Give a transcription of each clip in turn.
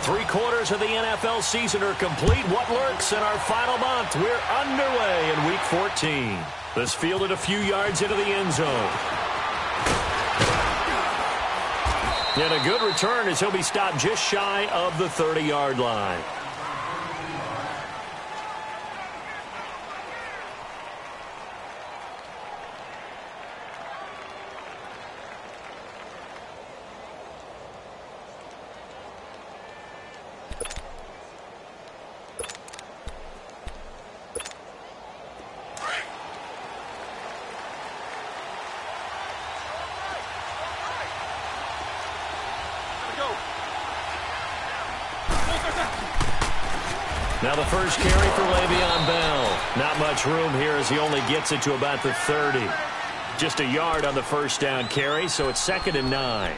3/4 of the NFL season are complete. What lurks in our final month? We're underway in Week 14. This fielded a few yards into the end zone. And a good return as he'll be stopped just shy of the 30-yard line. Now the first carry for Le'Veon Bell. Not much room here as he only gets it to about the 30. Just a yard on the first down carry, so it's 2nd and 9.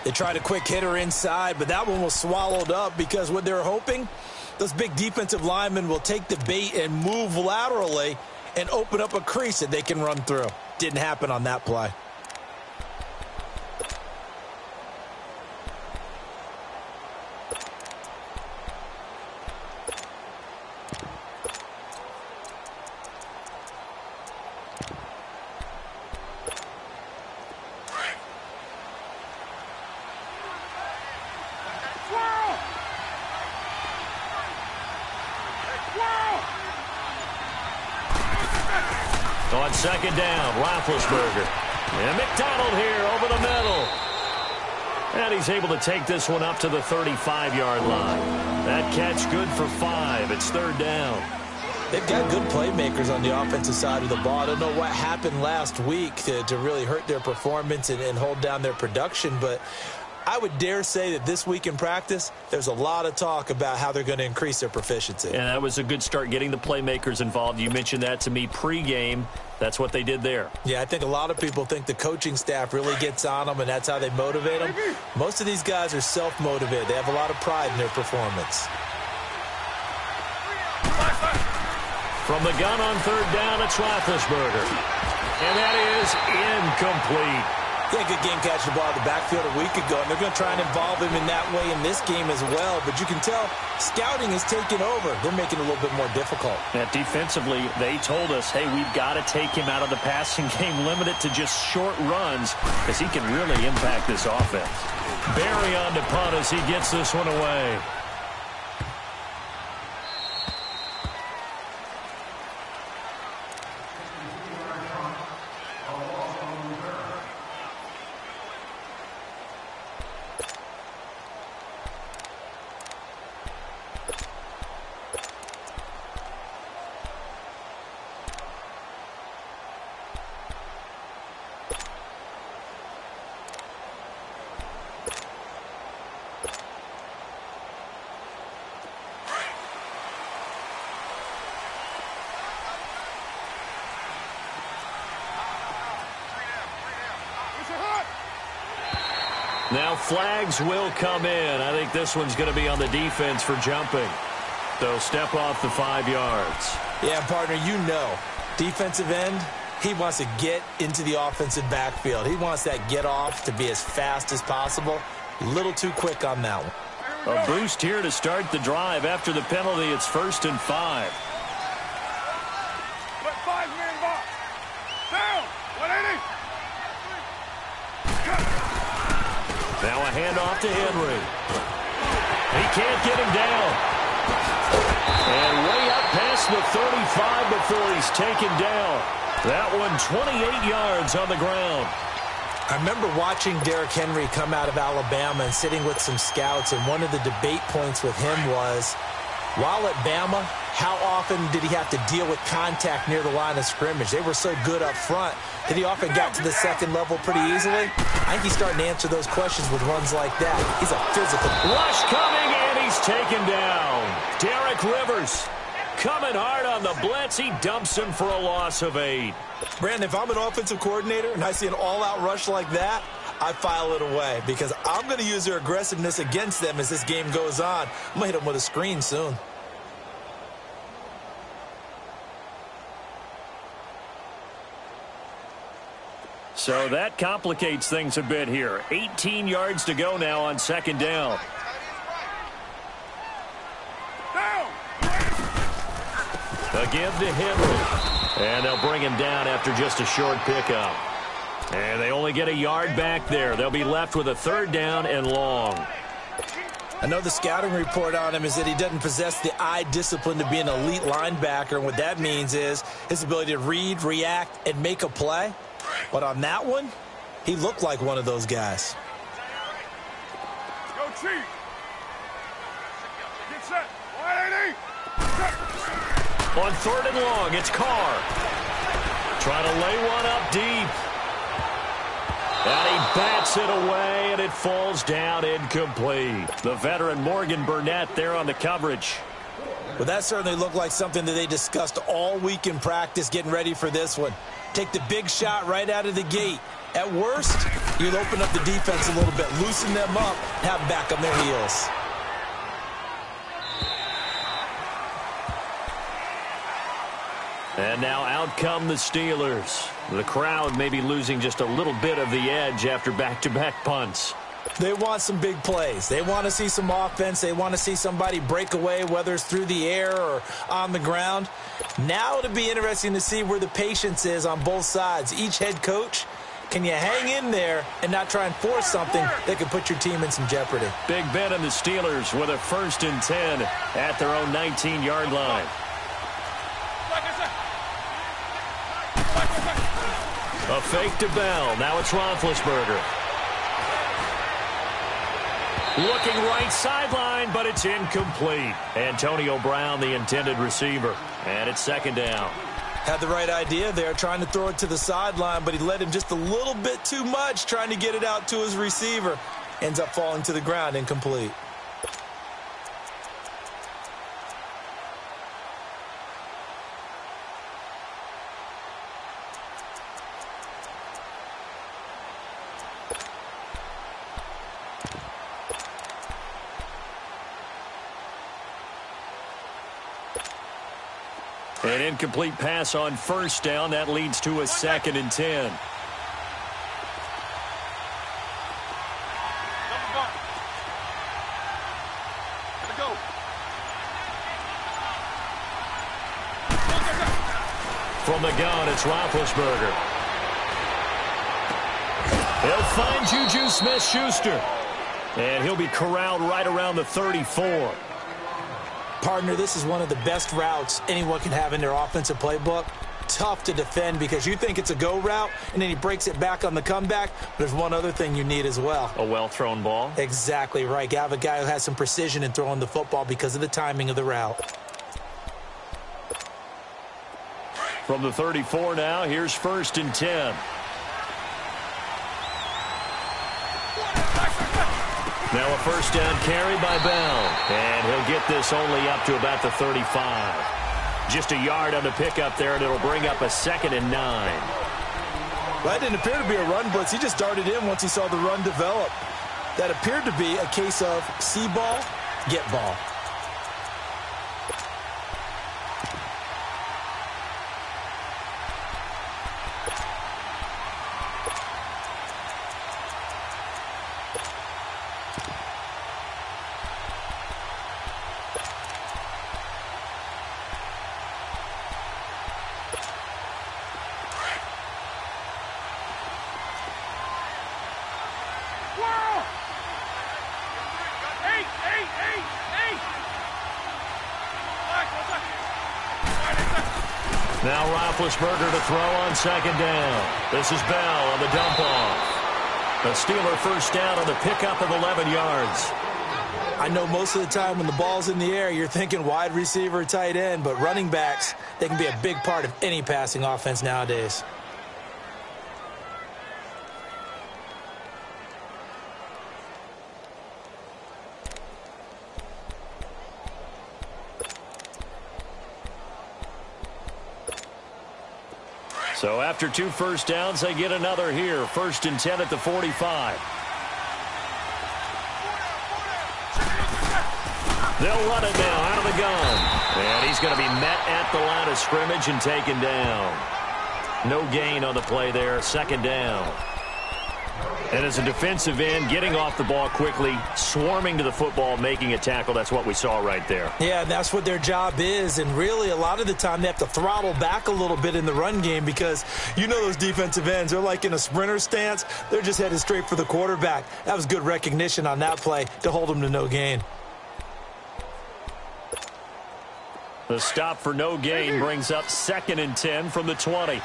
They tried a quick hitter inside, but that one was swallowed up because what they're hoping, those big defensive linemen will take the bait and move laterally and open up a crease that they can run through. Didn't happen on that play. On 2nd down, Roethlisberger. And McDonald here over the middle. And he's able to take this one up to the 35-yard line. That catch good for 5. It's 3rd down. They've got good playmakers on the offensive side of the ball. I don't know what happened last week to really hurt their performance and hold down their production, but I would dare say that this week in practice, there's a lot of talk about how they're going to increase their proficiency. And that was a good start, getting the playmakers involved. You mentioned that to me pregame. That's what they did there. Yeah, I think a lot of people think the coaching staff really gets on them, and that's how they motivate them. Most of these guys are self-motivated. They have a lot of pride in their performance. From the gun on 3rd down, it's Roethlisberger. And that is incomplete. Yeah, good game catching the ball in the backfield a week ago, and they're going to try and involve him in that way in this game as well. But you can tell scouting is taking over. They're making it a little bit more difficult. Yeah, defensively, they told us, hey, we've got to take him out of the passing game, limit it to just short runs, because he can really impact this offense. Barry on to punt as he gets this one away. Now flags will come in. I think this one's going to be on the defense for jumping. They'll step off the 5 yards. Yeah, partner, you know, defensive end, he wants to get into the offensive backfield. He wants that get off to be as fast as possible. A little too quick on that one. A boost here to start the drive. After the penalty, it's 1st and 5. Now a handoff to Henry. He can't get him down. And way up past the 35 before he's taken down. That one 28 yards on the ground. I remember watching Derrick Henry come out of Alabama and sitting with some scouts, and one of the debate points with him was, while at Bama, how often did he have to deal with contact near the line of scrimmage? They were so good up front that he often got to the second level pretty easily. I think he's starting to answer those questions with runs like that. He's a physical. Rush coming, and he's taken down. Derek Rivers coming hard on the blitz. He dumps him for a loss of 8. Brandon, if I'm an offensive coordinator and I see an all-out rush like that, I file it away because I'm going to use their aggressiveness against them as this game goes on. I'm going to hit them with a screen soon. So that complicates things a bit here. 18 yards to go now on 2nd down. A give to Henry. And they'll bring him down after just a short pickup. And they only get a yard back there. They'll be left with a 3rd down and long. I know the scouting report on him is that he doesn't possess the eye discipline to be an elite linebacker. And what that means is his ability to read, react, and make a play. But on that one, he looked like one of those guys. Go Chief. Get set. 180. On 3rd and long, it's Carr. Trying to lay one up deep. And he bats it away, and it falls down incomplete. The veteran Morgan Burnett there on the coverage. Well, that certainly looked like something that they discussed all week in practice getting ready for this one. Take the big shot right out of the gate. At worst, you'll open up the defense a little bit, loosen them up, and have them back on their heels. And now out come the Steelers. The crowd may be losing just a little bit of the edge after back-to-back punts. They want some big plays. They want to see some offense. They want to see somebody break away, whether it's through the air or on the ground. Now it'll be interesting to see where the patience is on both sides. Each head coach, can you hang in there and not try and force something that could put your team in some jeopardy? Big Ben and the Steelers with a 1st and 10 at their own 19-yard line. A fake to Bell. Now it's Roethlisberger. Looking right sideline, but it's incomplete. Antonio Brown, the intended receiver. And it's 2nd down. Had the right idea there, trying to throw it to the sideline, but he led him just a little bit too much, trying to get it out to his receiver. Ends up falling to the ground, incomplete. An incomplete pass on 1st down. That leads to a 2nd and 10. From the gun, it's Roethlisberger. He'll find Juju Smith-Schuster. And he'll be corralled right around the 34. Partner, this is one of the best routes anyone can have in their offensive playbook. Tough to defend because you think it's a go route, and then he breaks it back on the comeback. There's one other thing you need as well. A well-thrown ball? Exactly right. You have a guy who has some precision in throwing the football because of the timing of the route. From the 34 now, here's 1st and 10. Now a 1st down carry by Bell. And he'll get this only up to about the 35. Just a yard on the pickup there, and it'll bring up a 2nd and 9. That didn't appear to be a run blitz. He just darted in once he saw the run develop. That appeared to be a case of see ball, get ball. Now Roethlisberger to throw on 2nd down. This is Bell on the dump off. The Steeler 1st down on the pickup of 11 yards. I know most of the time when the ball's in the air, you're thinking wide receiver, tight end, but running backs, they can be a big part of any passing offense nowadays. So after 2 1st downs, they get another here. 1st and 10 at the 45. They'll run it now out of the gun. And he's going to be met at the line of scrimmage and taken down. No gain on the play there. 2nd down. And as a defensive end, getting off the ball quickly, swarming to the football, making a tackle, that's what we saw right there. Yeah, and that's what their job is. And really, a lot of the time, they have to throttle back a little bit in the run game because you know those defensive ends, they're like in a sprinter stance. They're just headed straight for the quarterback. That was good recognition on that play to hold them to no gain. The stop for no gain brings up 2nd and 10 from the 20.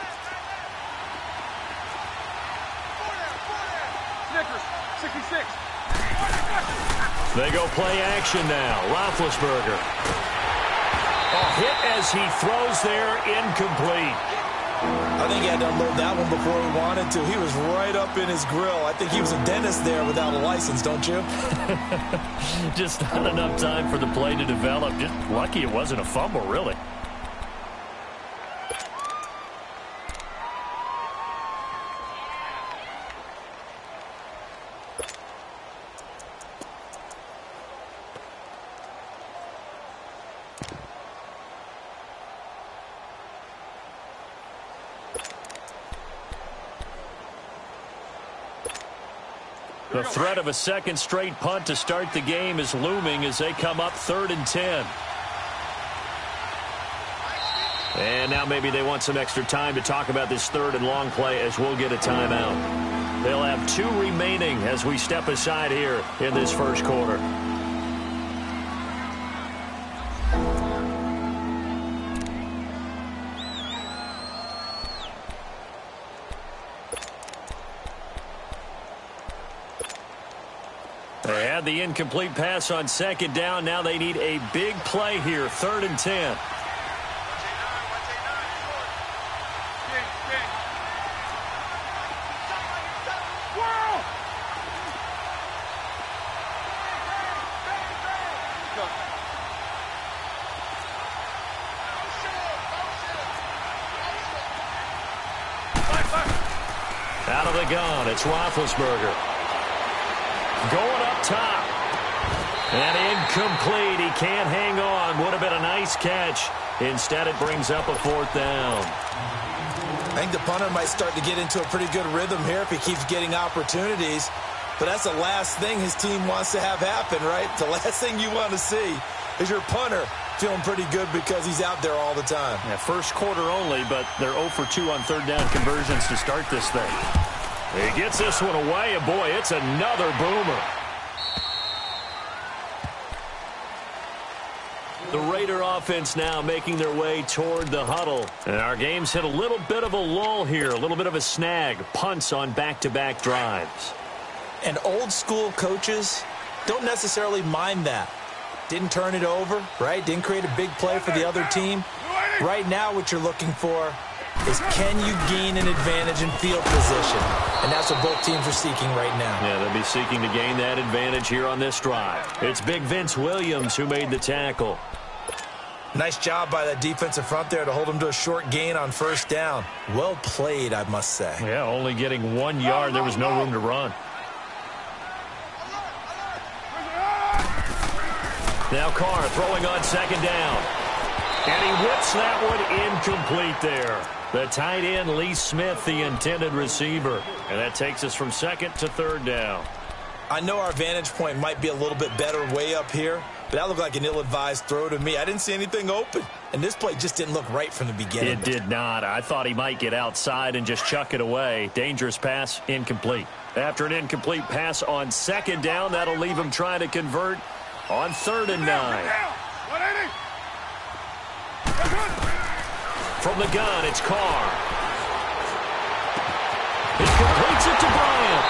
They go play action now. Roethlisberger. A hit as he throws there, incomplete. I think he had to unload that one before he wanted to. He was right up in his grill. I think he was a dentist there without a license, don't you? Just not enough time for the play to develop. Just lucky it wasn't a fumble, really. The threat of a second straight punt to start the game is looming as they come up 3rd and 10. And now maybe they want some extra time to talk about this 3rd and long play as we'll get a timeout. They'll have 2 remaining as we step aside here in this first quarter. They had the incomplete pass on 2nd down. Now they need a big play here, 3rd and 10. Out of the gun, it's Roethlisberger. Going up top. And incomplete. He can't hang on. Would have been a nice catch. Instead, it brings up a 4th down. I think the punter might start to get into a pretty good rhythm here if he keeps getting opportunities. But that's the last thing his team wants to have happen, right? The last thing you want to see is your punter feeling pretty good because he's out there all the time. Yeah, first quarter only, but they're 0 for 2 on 3rd down conversions to start this thing. He gets this one away, and boy, it's another boomer. The Raider offense now making their way toward the huddle. And our game's hit a little bit of a lull here, a little bit of a snag. Punts on back-to-back drives. And old school coaches don't necessarily mind that. Didn't turn it over, right? Didn't create a big play for the other team. Right now what you're looking for is can you gain an advantage in field position? And that's what both teams are seeking right now. Yeah, they'll be seeking to gain that advantage here on this drive. It's big Vince Williams who made the tackle. Nice job by that defensive front there to hold him to a short gain on 1st down. Well played, I must say. Yeah, only getting 1 yard. There was no room to run. Now Carr throwing on 2nd down. And he whips that one incomplete there. The tight end, Lee Smith, the intended receiver. And that takes us from 2nd to 3rd down. I know our vantage point might be a little bit better way up here, but that looked like an ill-advised throw to me. I didn't see anything open, and this play just didn't look right from the beginning. It did not. I thought he might get outside and just chuck it away. Dangerous pass, incomplete. After an incomplete pass on 2nd down, that'll leave him trying to convert on 3rd and 9. From the gun, it's Carr. He completes it to Bryant.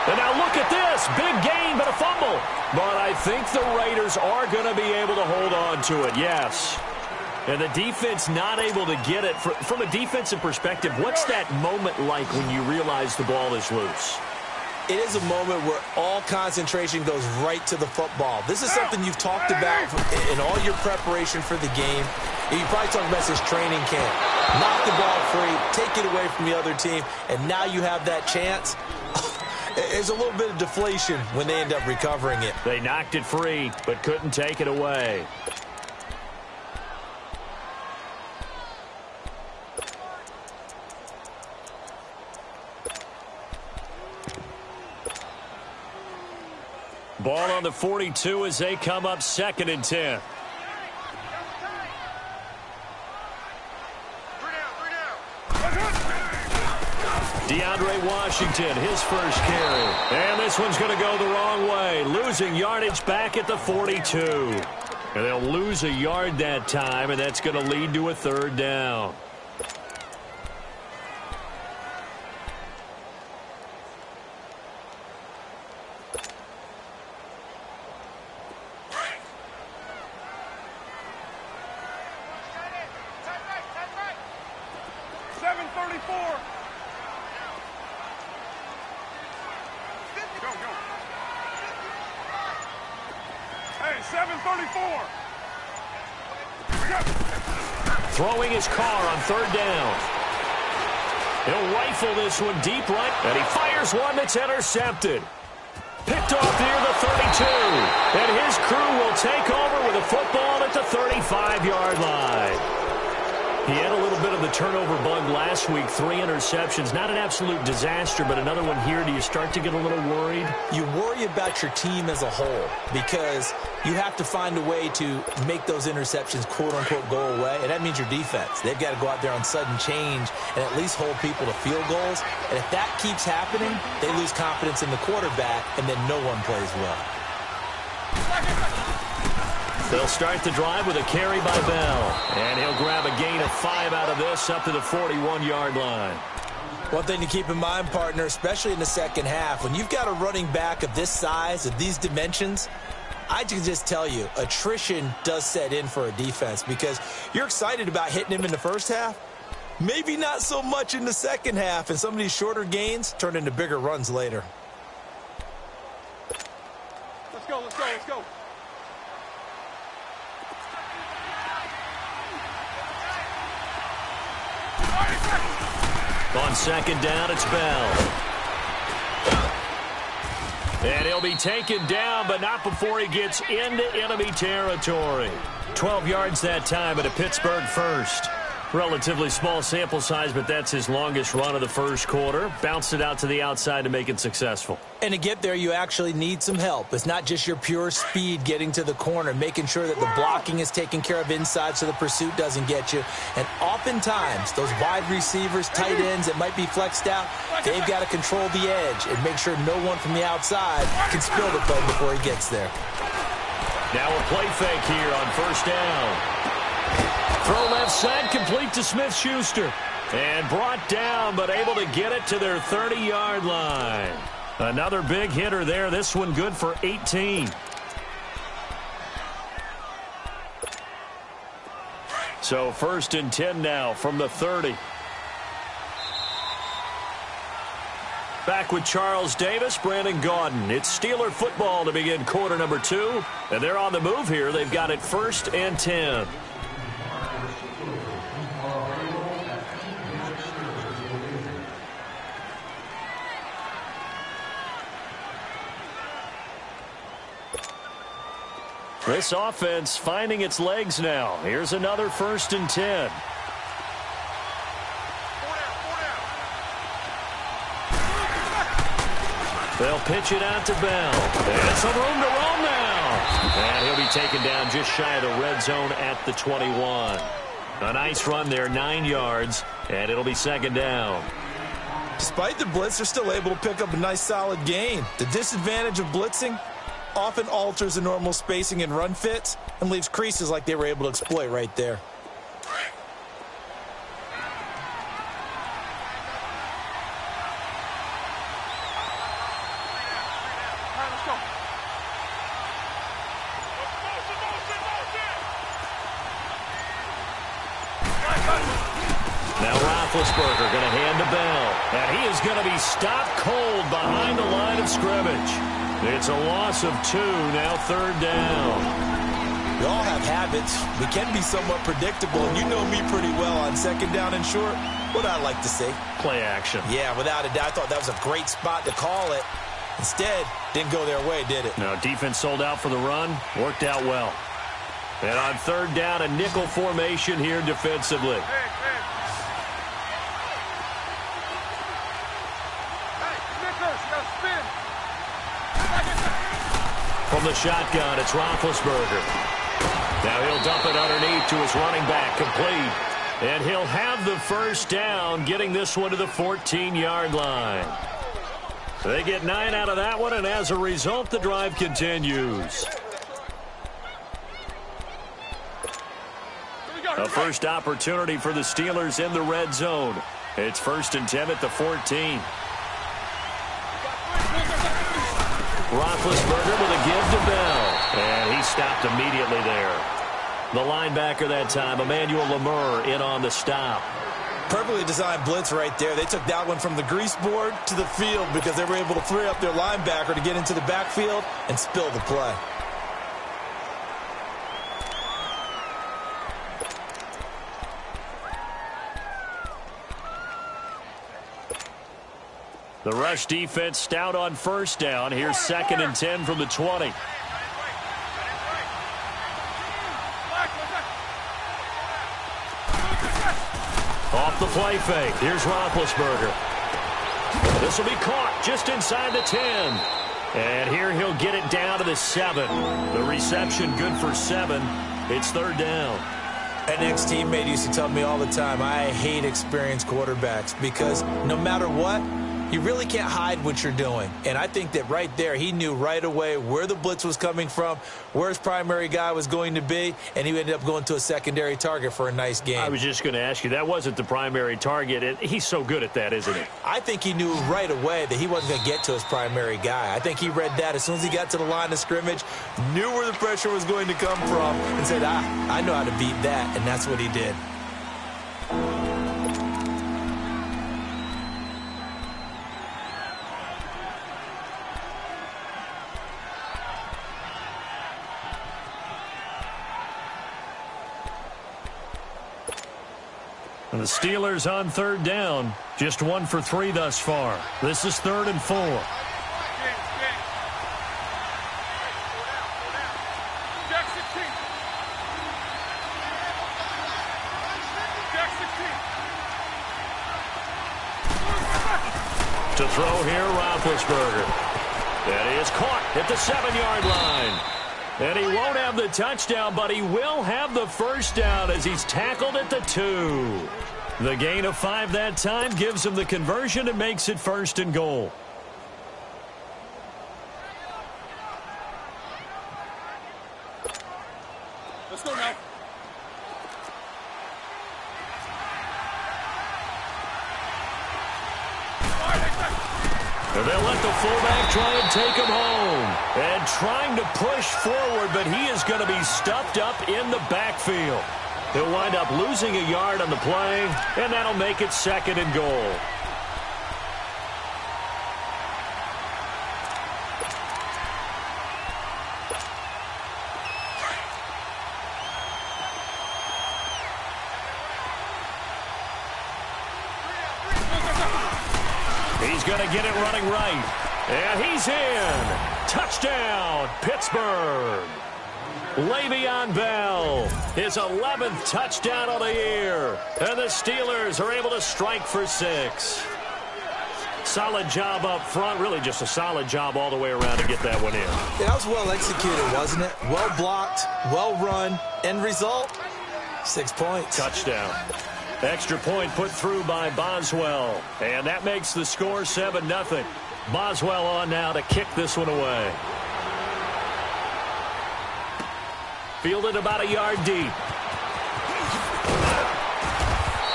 And now look at this. Big gain, but a fumble. But I think the Raiders are going to be able to hold on to it, yes. And the defense not able to get it. From a defensive perspective, what's that moment like when you realize the ball is loose? It is a moment where all concentration goes right to the football. This is something you've talked about in all your preparation for the game. You probably talked about this training camp. Knock the ball free, take it away from the other team, and now you have that chance. There's a little bit of deflation when they end up recovering it. They knocked it free, but couldn't take it away. Ball on the 42 as they come up 2nd and 10. DeAndre Washington, his first carry. And this one's going to go the wrong way. Losing yardage back at the 42. And they'll lose a yard that time, and that's going to lead to a 3rd down. Throwing his car on 3rd down. He'll rifle this one deep right, and he fires one that's intercepted. Picked off near the 32. And his crew will take over with a football at the 35-yard line. He had a little bit of the turnover bug last week, 3 interceptions. Not an absolute disaster, but another one here. Do you start to get a little worried? You worry about your team as a whole because you have to find a way to make those interceptions, quote-unquote, go away, and that means your defense. They've got to go out there on sudden change and at least hold people to field goals. And if that keeps happening, they lose confidence in the quarterback, and then no one plays well. They'll start the drive with a carry by Bell. And he'll grab a gain of 5 out of this up to the 41-yard line. One thing to keep in mind, partner, especially in the second half, when you've got a running back of this size, of these dimensions, I can just tell you, attrition does set in for a defense because you're excited about hitting him in the first half. Maybe not so much in the second half, and some of these shorter gains turn into bigger runs later. Let's go, let's go, let's go. On 2nd down, it's Bell. And he'll be taken down, but not before he gets into enemy territory. 12 yards that time at a Pittsburgh first. Relatively small sample size, but that's his longest run of the first quarter. Bounced it out to the outside to make it successful. And to get there, you actually need some help. It's not just your pure speed getting to the corner, making sure that the blocking is taken care of inside so the pursuit doesn't get you. And oftentimes, those wide receivers, tight ends that might be flexed out, they've got to control the edge and make sure no one from the outside can spill the play before he gets there. Now a play fake here on 1st down. Throw left side, complete to Smith-Schuster. And brought down, but able to get it to their 30-yard line. Another big hitter there. This one good for 18. So 1st and 10 now from the 30. Back with Charles Davis, Brandon Gaudin. It's Steeler football to begin quarter number 2. And they're on the move here. They've got it 1st and 10. This offense finding its legs now. Here's another 1st and 10. They'll pitch it out to Bell. And some room to roam now. And he'll be taken down just shy of the red zone at the 21. A nice run there, 9 yards, and it'll be 2nd down. Despite the blitz, they're still able to pick up a nice solid gain. The disadvantage of blitzing often alters the normal spacing and run fits and leaves creases like they were able to exploit right there. Now Roethlisberger going to hand to Bell. And he is going to be stopped cold behind the line of scrimmage. It's a loss of 2, now 3rd down. We all have habits. We can be somewhat predictable, and you know me pretty well on 2nd down and short. What I like to say? Play action. Yeah, without a doubt. I thought that was a great spot to call it. Instead, didn't go their way, did it? No, defense sold out for the run. Worked out well. And on 3rd down, a nickel formation here defensively. From the shotgun, it's Roethlisberger. Now he'll dump it underneath to his running back, complete. And he'll have the first down, getting this one to the 14-yard line. They get 9 out of that one, and as a result, the drive continues. A first opportunity for the Steelers in the red zone. It's 1st and 10 at the 14. Roethlisberger with a give to Bell. And he stopped immediately there. The linebacker that time, Emmanuel Lamur, in on the stop. Perfectly designed blitz right there. They took that one from the grease board to the field because they were able to free up their linebacker to get into the backfield and spill the play. The rush defense stout on first down. Here's 2nd and 10 from the 20. Off the play fake. Here's Roethlisberger. This will be caught just inside the 10. And here he'll get it down to the 7. The reception good for 7. It's 3rd down. An ex-teammate used to tell me all the time, I hate experienced quarterbacks because no matter what, you really can't hide what you're doing. And I think that right there, he knew right away where the blitz was coming from, where his primary guy was going to be, and he ended up going to a secondary target for a nice game. I was just going to ask you, that wasn't the primary target. He's so good at that, isn't he? I think he knew right away that he wasn't going to get to his primary guy. I think he read that as soon as he got to the line of scrimmage, knew where the pressure was going to come from, and said, I know how to beat that, and that's what he did. And the Steelers on 3rd down. Just 1 for 3 thus far. This is 3rd and 4. To throw here, Roethlisberger. That is caught at the 7-yard line. And he won't have the touchdown, but he will have the first down as he's tackled at the 2. The gain of 5 that time gives him the conversion and makes it 1st and goal. Let's go now. And they'll let the fullback try and take him home. And trying to push forward, but he is going to be stuffed up in the backfield. He'll wind up losing a yard on the play, and that'll make it 2nd and goal. He's going to get it running right. And he's in. Touchdown, Pittsburgh. Le'Veon Bell, his 11th touchdown of the year. And the Steelers are able to strike for 6. Solid job up front. Really just a solid job all the way around to get that one in. Yeah, that was well executed, wasn't it? Well blocked, well run. End result, 6 points. Touchdown. Extra point put through by Boswell. And that makes the score 7-0. Boswell on now to kick this one away. Fielded about a yard deep.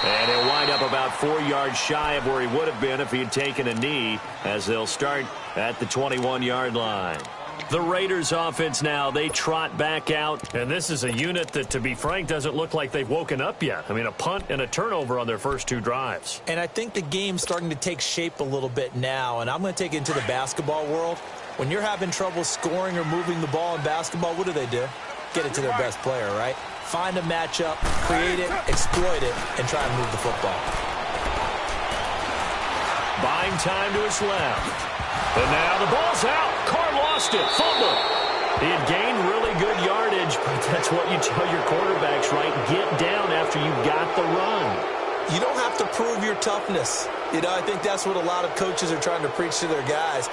And he'll wind up about 4 yards shy of where he would have been if he had taken a knee, as they'll start at the 21-yard line. The Raiders offense now, they trot back out. And this is a unit that, to be frank, doesn't look like they've woken up yet. I mean, a punt and a turnover on their first 2 drives. And I think the game's starting to take shape a little bit now. And I'm going to take it into the basketball world. When you're having trouble scoring or moving the ball in basketball, what do? Get it to their best player, right? Find a matchup, create it, exploit it, and try and move the football. Buying time to his left. And now the ball's out. Carr lost it. Fumble. He had gained really good yardage, but that's what you tell your quarterbacks, right? Get down after you got the run. You don't have to prove your toughness. I think that's what a lot of coaches are trying to preach to their guys.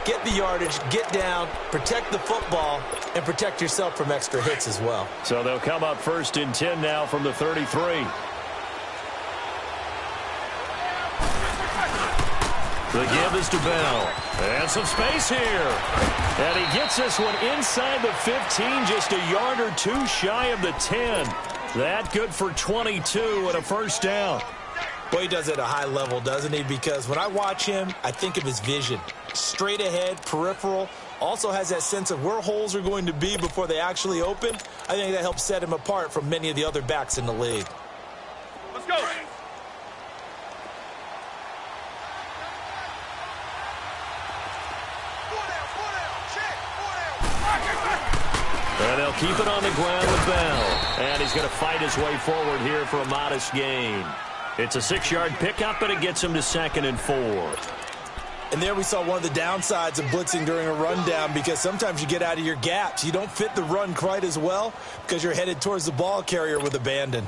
get the yardage, get down, protect the football, and protect yourself from extra hits as well. So they'll come up 1st and 10 now from the 33. The give is to Bell. And some space here. And he gets this one inside the 15, just a yard or two shy of the 10. That good for 22 and a first down. Well, he does it at a high level, doesn't he? Because when I watch him, I think of his vision. Straight ahead, peripheral. Also has that sense of where holes are going to be before they actually open. I think that helps set him apart from many of the other backs in the league. Let's go. And they'll keep it on the ground with Bell. And he's going to fight his way forward here for a modest gain. It's a 6-yard pickup, but it gets him to 2nd and 4. And there we saw one of the downsides of blitzing during a rundown, because sometimes you get out of your gaps. You don't fit the run quite as well because you're headed towards the ball carrier with abandon.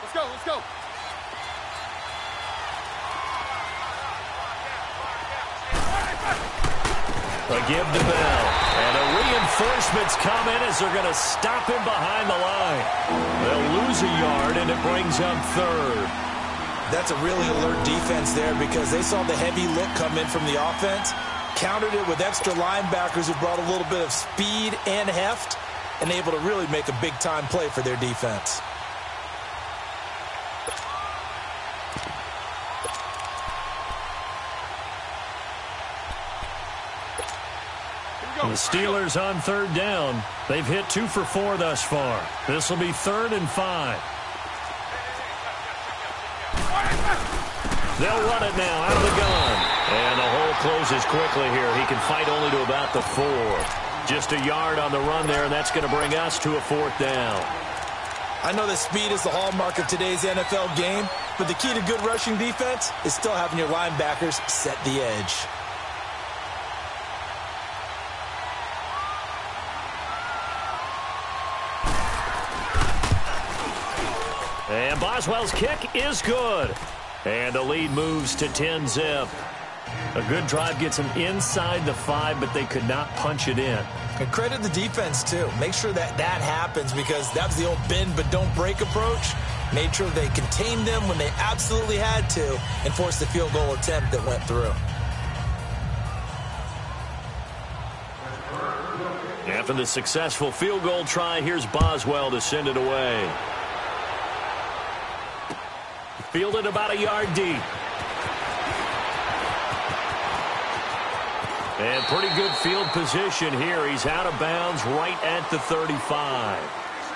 Let's go, let's go. A give to Bell. And a reinforcement's coming as they're going to stop him behind the line. They'll lose a yard, and it brings up 3rd. That's a really alert defense there, because they saw the heavy look come in from the offense, countered it with extra linebackers who brought a little bit of speed and heft, and able to really make a big-time play for their defense. The Steelers on 3rd down. They've hit 2 for 4 thus far. This will be 3rd and 5. They'll run it now out of the gun. And the hole closes quickly here. He can fight only to about the 4. Just a yard on the run there, and that's going to bring us to a 4th down. I know that speed is the hallmark of today's NFL game, but the key to good rushing defense is still having your linebackers set the edge. And Boswell's kick is good. And the lead moves to 10-zip. A good drive gets them inside the 5, but they could not punch it in. And credit the defense, too. Make sure that that happens, because that was the old bend but don't break approach. Made sure they contained them when they absolutely had to and forced the field goal attempt that went through. After the successful field goal try, here's Boswell to send it away. Fielded about a yard deep. And pretty good field position here. He's out of bounds right at the 35.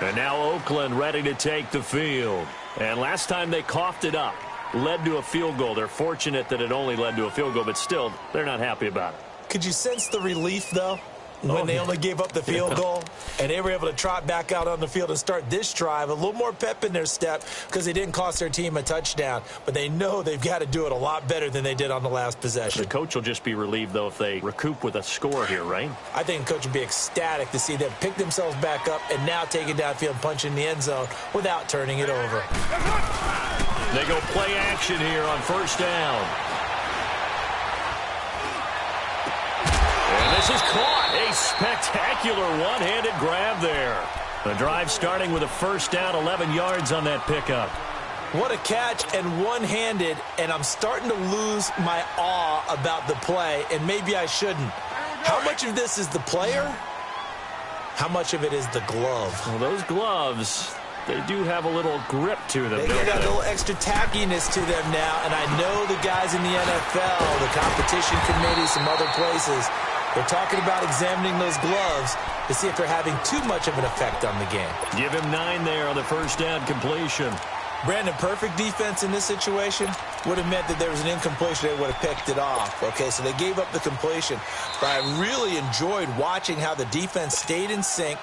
And now Oakland ready to take the field. And last time they coughed it up, led to a field goal. They're fortunate that it only led to a field goal, but still, they're not happy about it. Could you sense the relief, though, when they only gave up the field goal and they were able to trot back out on the field and start this drive? A little more pep in their step because they didn't cost their team a touchdown, but they know they've got to do it a lot better than they did on the last possession. The coach will just be relieved, though, if they recoup with a score here, right? I think the coach would be ecstatic to see them pick themselves back up and now take it downfield and punch in the end zone without turning it over. They go play action here on 1st down. And this is caught. A spectacular one-handed grab there. The drive starting with a 1st down, 11 yards on that pickup. What a catch, and one-handed, and I'm starting to lose my awe about the play, and maybe I shouldn't. How much of this is the player? How much of it is the glove? Well, those gloves, they do have a little grip to them, They don't got a they? little extra tackiness to them now, and I know the guys in the NFL, the competition committee, some other places, they're talking about examining those gloves to see if they're having too much of an effect on the game. Give him 9 there on the 1st down completion. Brandon, perfect defense in this situation would have meant that there was an incompletion. They would have picked it off. Okay, so they gave up the completion. But I really enjoyed watching how the defense stayed in sync,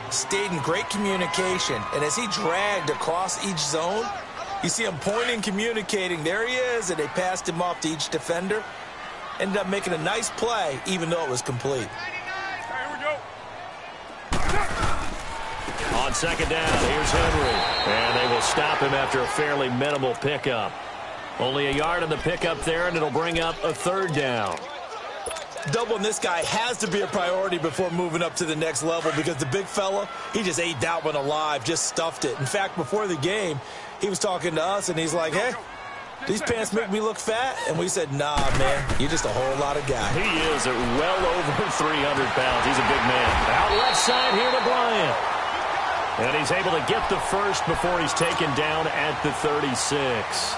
stayed in great communication. And as he dragged across each zone, you see him pointing, communicating. There he is, and they passed him off to each defender. Ended up making a nice play, even though it was complete. Here we go. On 2nd down, here's Henry. And they will stop him after a fairly minimal pickup. Only a yard on the pickup there, and it'll bring up a third down. Doubling this guy has to be a priority before moving up to the next level because the big fella, he just ate that one alive, just stuffed it. In fact, before the game, he was talking to us, and he's like, hey, these pants make me look fat? And we said, nah, man, you're just a whole lot of guy. He is at well over 300 pounds. He's a big man. Out left side here to Bryant. And he's able to get the first before he's taken down at the 36.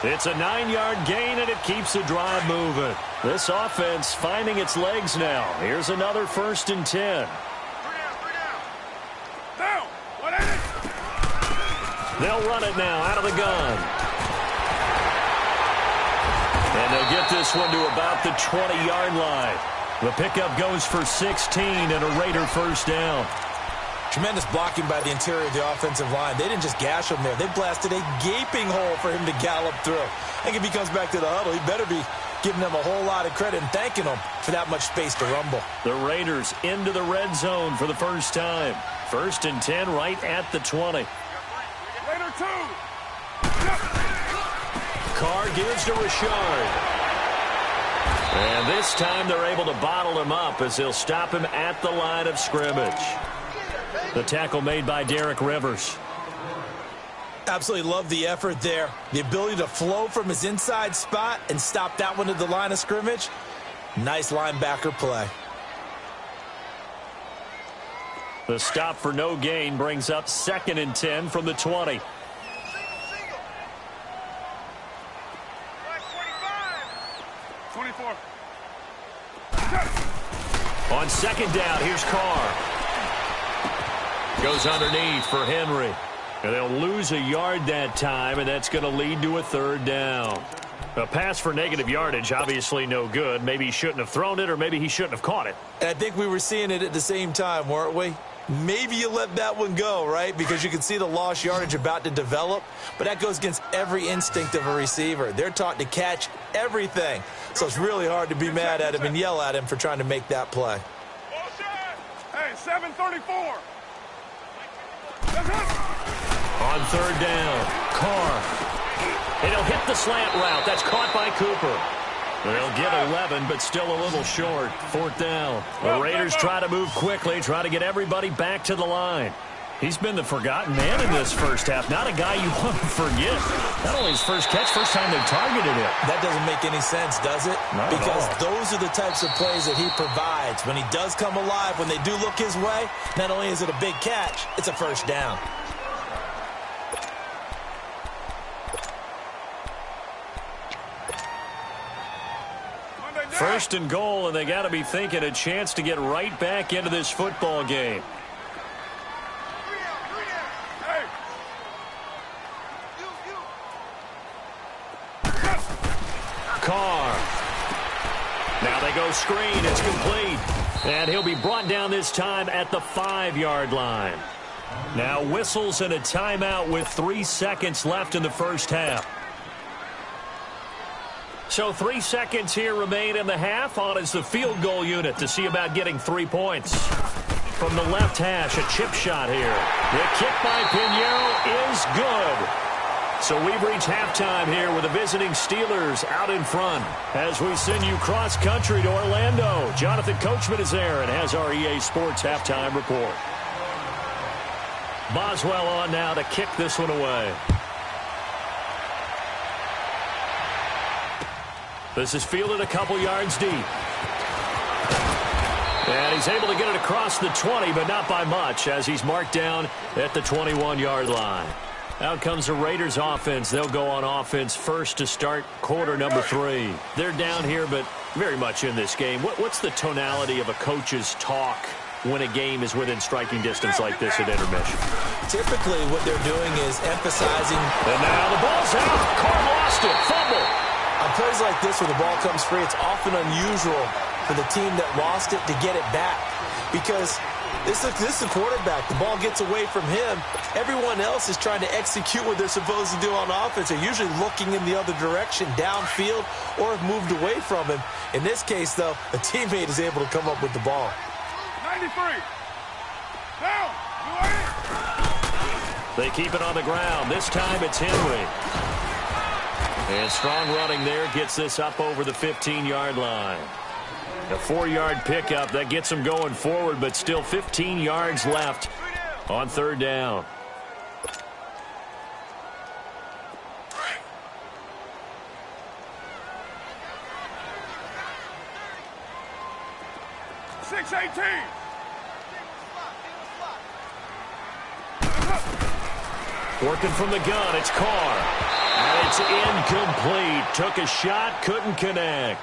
It's a 9-yard gain, and it keeps the drive moving. This offense finding its legs now. Here's another 1st and 10. Down. What is it? They'll run it now out of the gun. And they'll get this one to about the 20-yard line. The pickup goes for 16 and a Raider first down. Tremendous blocking by the interior of the offensive line. They didn't just gash him there. They blasted a gaping hole for him to gallop through. I think if he comes back to the huddle, he better be giving them a whole lot of credit and thanking them for that much space to rumble. The Raiders into the red zone for the first time. 1st and 10 right at the 20. Raider 2. Carr gives to Richard. And this time they're able to bottle him up as they'll stop him at the line of scrimmage. The tackle made by Derek Rivers. Absolutely love the effort there. The ability to flow from his inside spot and stop that one at the line of scrimmage. Nice linebacker play. The stop for no gain brings up 2nd and 10 from the 20. 24. On 2nd down, here's Carr. Goes underneath for Henry. And they'll lose a yard that time, and that's going to lead to a 3rd down. A pass for negative yardage, obviously no good. Maybe he shouldn't have thrown it, or maybe he shouldn't have caught it. And I think we were seeing it at the same time, weren't we? Maybe you let that one go, right? Because you can see the lost yardage about to develop. But that goes against every instinct of a receiver. They're taught to catch everything. So it's really hard to be mad at him and yell at him for trying to make that play. Hey, 734. On 3rd down, Carr. And he'll hit the slant route. That's caught by Cooper. They'll get 11, but still a little short. 4th down. The Raiders try to move quickly, try to get everybody back to the line. He's been the forgotten man in this first half. Not a guy you want to forget. Not only his first catch, first time they targeted him. That doesn't make any sense, does it? Not because at all. Those are the types of plays that he provides. When he does come alive, when they do look his way, not only is it a big catch, it's a first down. First and goal, and they got to be thinking a chance to get right back into this football game. Carr. Now they go screen. It's complete. And he'll be brought down this time at the 5-yard line. Now whistles and a timeout with 3 seconds left in the first half. So 3 seconds here remain in the half. On is the field goal unit to see about getting 3 points. From the left hash, a chip shot here. The kick by Pinheiro is good. So we've reached halftime here with the visiting Steelers out in front. As we send you cross-country to Orlando, Jonathan Coachman is there and has our EA Sports halftime report. Boswell on now to kick this one away. This is fielded a couple yards deep. And he's able to get it across the 20, but not by much, as he's marked down at the 21-yard line. Out comes the Raiders offense. They'll go on offense first to start quarter number 3. They're down here, but very much in this game. What's the tonality of a coach's talk when a game is within striking distance like this at intermission? Typically, what they're doing is emphasizing. And now the ball's out. Carr lost it. Fumble. On plays like this where the ball comes free, it's often unusual for the team that lost it to get it back. Because this is the quarterback. The ball gets away from him. Everyone else is trying to execute what they're supposed to do on offense. They're usually looking in the other direction, downfield, or have moved away from him. In this case, though, a teammate is able to come up with the ball. 93. Down. They keep it on the ground. This time it's Henry. And strong running there gets this up over the 15-yard line. A 4-yard pickup, that gets them going forward, but still 15 yards left on third down. Working from the gun, it's Carr. And it's incomplete. Took a shot, couldn't connect.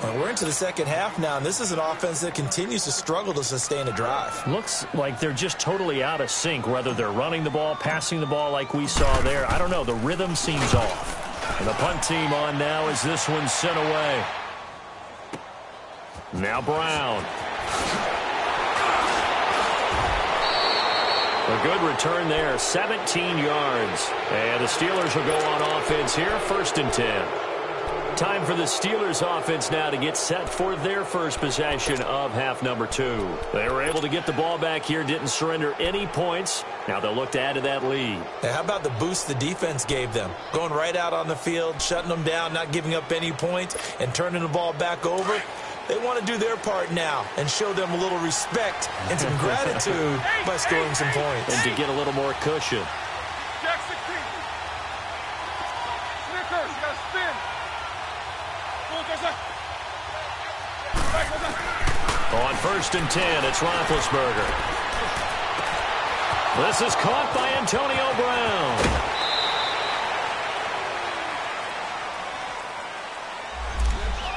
Well, we're into the second half now, and this is an offense that continues to struggle to sustain a drive. Looks like they're just totally out of sync, whether they're running the ball, passing the ball like we saw there. I don't know. The rhythm seems off. And the punt team on now as this one's sent away. Now Brown. A good return there, 17 yards. And the Steelers will go on offense here, 1st and 10. Time for the Steelers offense now to get set for their first possession of half number 2. They were able to get the ball back here, didn't surrender any points. Now they'll look to add to that lead. Now, how about the boost the defense gave them? Going right out on the field, shutting them down, not giving up any points, and turning the ball back over. They want to do their part now and show them a little respect and some gratitude by scoring some points. And to get a little more cushion. Jack 16. Snickers, you got to spin. On 1st and 10, it's Roethlisberger. This is caught by Antonio Brown.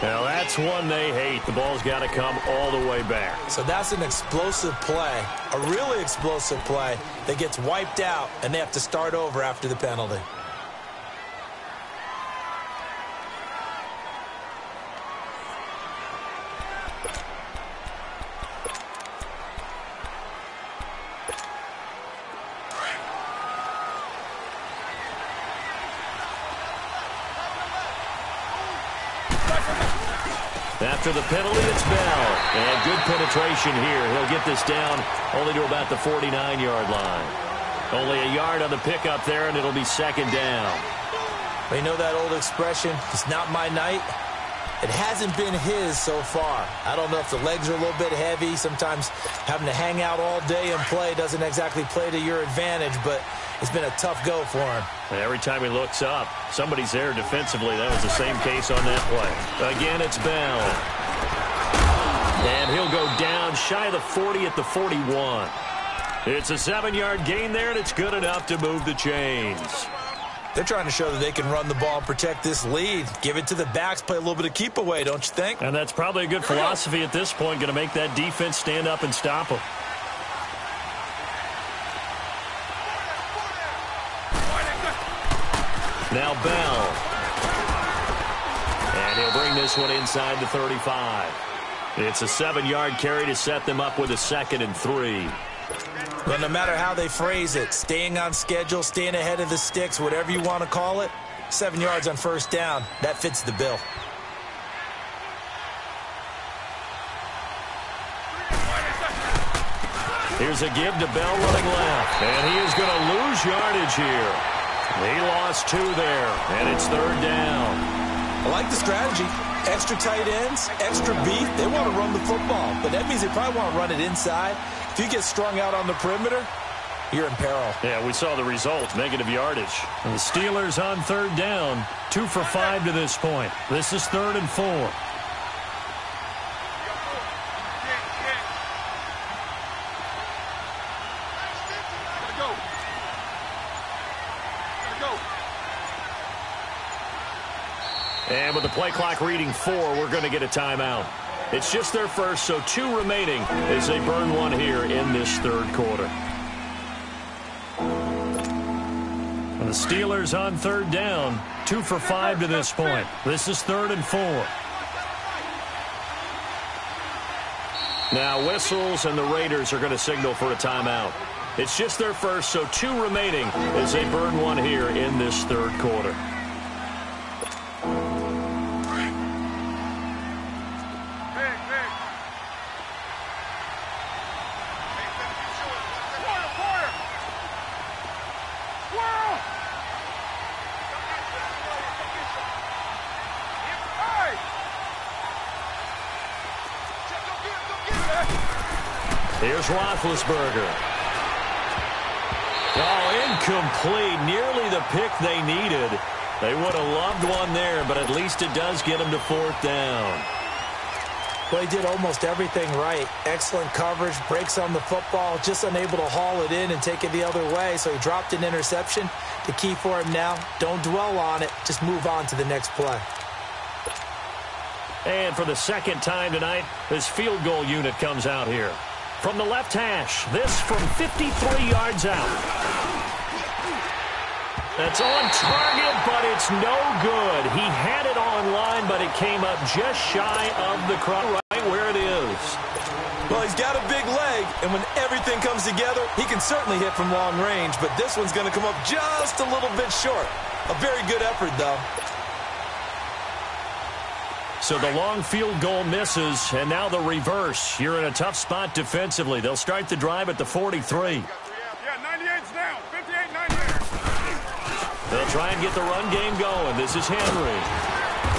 Now that's one they hate. The ball's got to come all the way back. So that's an explosive play, a really explosive play that gets wiped out, and they have to start over after the penalty. After the penalty, it's Bell. And good penetration here. He'll get this down only to about the 49-yard line. Only a yard on the pickup there, and it'll be 2nd down. You know that old expression, it's not my night? It hasn't been his so far. I don't know if the legs are a little bit heavy. Sometimes having to hang out all day and play doesn't exactly play to your advantage, but it's been a tough go for him. Every time he looks up, somebody's there defensively. That was the same case on that play. Again, it's Bell. And he'll go down shy of the 40 at the 41. It's a 7-yard gain there, and it's good enough to move the chains. They're trying to show that they can run the ball and protect this lead. Give it to the backs, play a little bit of keep away, don't you think? And that's probably a good philosophy at this point, going to make that defense stand up and stop them. Now Bell. And he'll bring this one inside the 35. It's a 7-yard carry to set them up with a 2nd and 3. Well, no matter how they phrase it, staying on schedule, staying ahead of the sticks, whatever you want to call it, 7 yards on 1st down, that fits the bill. Here's a give to Bell running left. And he is going to lose yardage here. He lost 2 there, and it's 3rd down. I like the strategy. Extra tight ends, extra beef. They want to run the football, but that means they probably want to run it inside. If you get strung out on the perimeter, you're in peril. Yeah, we saw the result, negative yardage. And the Steelers on 3rd down, 2 for 5 to this point. This is 3rd and 4. And with the play clock reading 4, we're going to get a timeout. It's just their first, so 2 remaining as they burn one here in this 3rd quarter. And the Steelers on 3rd down, 2 for 5 to this point. This is 3rd and 4. Now whistles, and the Raiders are going to signal for a timeout. It's just their first, so 2 remaining as they burn one here in this 3rd quarter. Here's Roethlisberger. Oh, incomplete. Nearly the pick they needed. They would have loved one there, but at least it does get them to 4th down. Well, he did almost everything right. Excellent coverage, breaks on the football, just unable to haul it in and take it the other way, so he dropped an interception. The key for him now, don't dwell on it, just move on to the next play. And for the second time tonight, this field goal unit comes out here. From the left hash, this from 53 yards out. That's on target, but it's no good. He had it on line, but it came up just shy of the crowd, right where it is. Well, he's got a big leg, and when everything comes together, he can certainly hit from long range, but this one's going to come up just a little bit short. A very good effort, though. So the long field goal misses, and now the reverse. You're in a tough spot defensively. They'll start the drive at the 43. Yeah, 98's down. 58, 98. They'll try and get the run game going. This is Henry.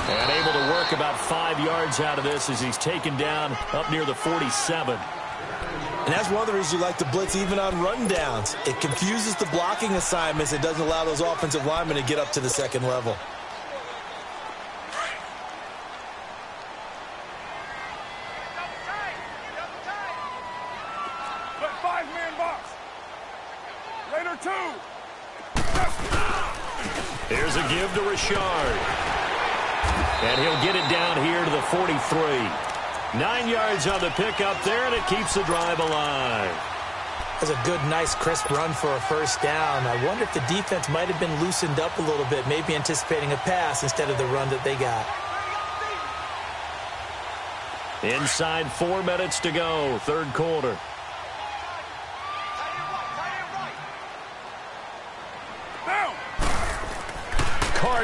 And able to work about 5 yards out of this as he's taken down up near the 47. And that's one of the reasons you like to blitz even on rundowns. It confuses the blocking assignments. It doesn't allow those offensive linemen to get up to the second level. Here's a give to Richard. And he'll get it down here to the 43. 9 yards on the pickup there, and it keeps the drive alive. That's a good, nice, crisp run for a first down. I wonder if the defense might have been loosened up a little bit, maybe anticipating a pass instead of the run that they got. Inside 4 minutes to go, third quarter.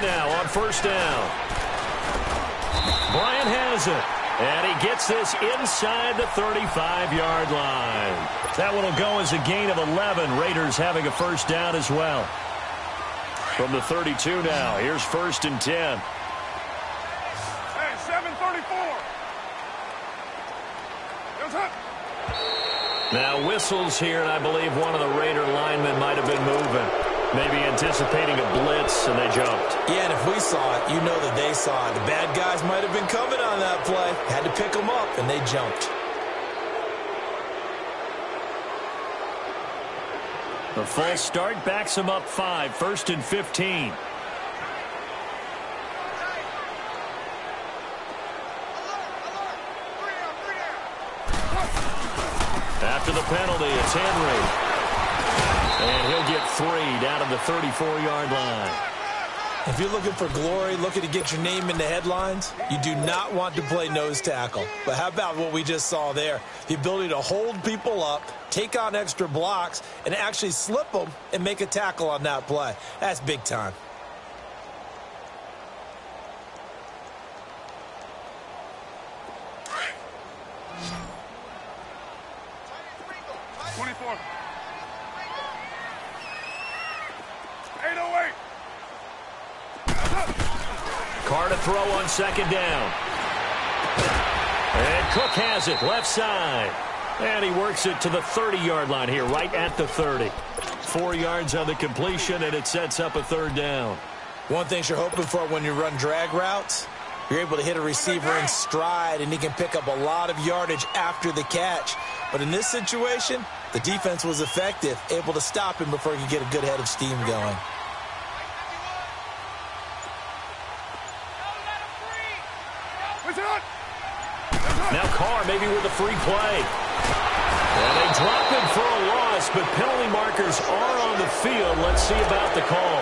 Now on first down. Bryant has it. And he gets this inside the 35-yard line. That one will go as a gain of 11. Raiders having a first down as well. From the 32 now. Here's 1st and 10. Hey, 7:34. Now whistles here, and I believe one of the Raider linemen might have been moving. Maybe anticipating a blitz, and they jumped. Yeah, and if we saw it, you know that they saw it. The bad guys might have been coming on that play. Had to pick them up, and they jumped. The false start backs them up 5, 1st and 15. After the penalty, it's Henry. And he'll get 3 down at the 34-yard line. If you're looking for glory, looking to get your name in the headlines, you do not want to play nose tackle. But how about what we just saw there? The ability to hold people up, take on extra blocks, and actually slip them and make a tackle on that play. That's big time. Carr to throw on second down. And Cook has it left side. And he works it to the 30-yard line here, right at the 30. 4 yards on the completion, and it sets up a third down. One thing you're hoping for when you run drag routes, you're able to hit a receiver in stride, and he can pick up a lot of yardage after the catch. But in this situation, the defense was effective, able to stop him before he could get a good head of steam going. Now Carr maybe with a free play. And they drop him for a loss, but penalty markers are on the field. Let's see about the call.